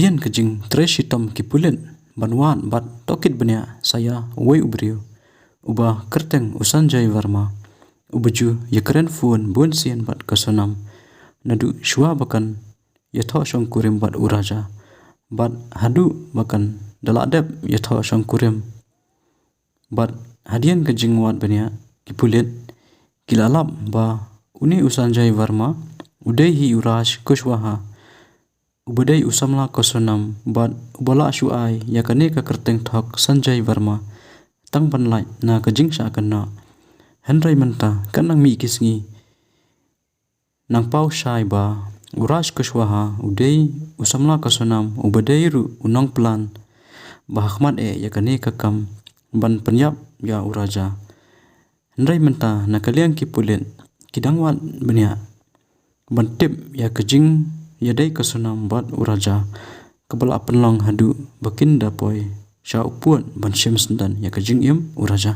hadian kejing tres hitam kipulen banwan bat tokit benya saya woi ubriu uba kerteng usanjay varma ubaju yakren fuan bonsian bat kasonam nadu shua bakan yatho shangkurim bat uraja bat hadu bakan daladep yatho shangkurim bat hadian kejing wat benya kipulen kilalap ba uni usanjay varma udai hi uraj kushwaha ubadai usamla kasonam bat ubala shuai yakane ka kerteng thok sanjay varma tang banlai na kajing sha kanna henry menta kanang mi kisngi nang pau shai ba uraj kushwaha udai usamla kasonam ubadai ru unang plan bahakmat yakane ka kam ban penyap ya uraja henry menta na kaliang kipulen kidangwat benya bantip ya kejing yadai kasonam bat uraja kebala penlang hadu bakinda poi sha upun ban shem sendan ya kejing im uraja.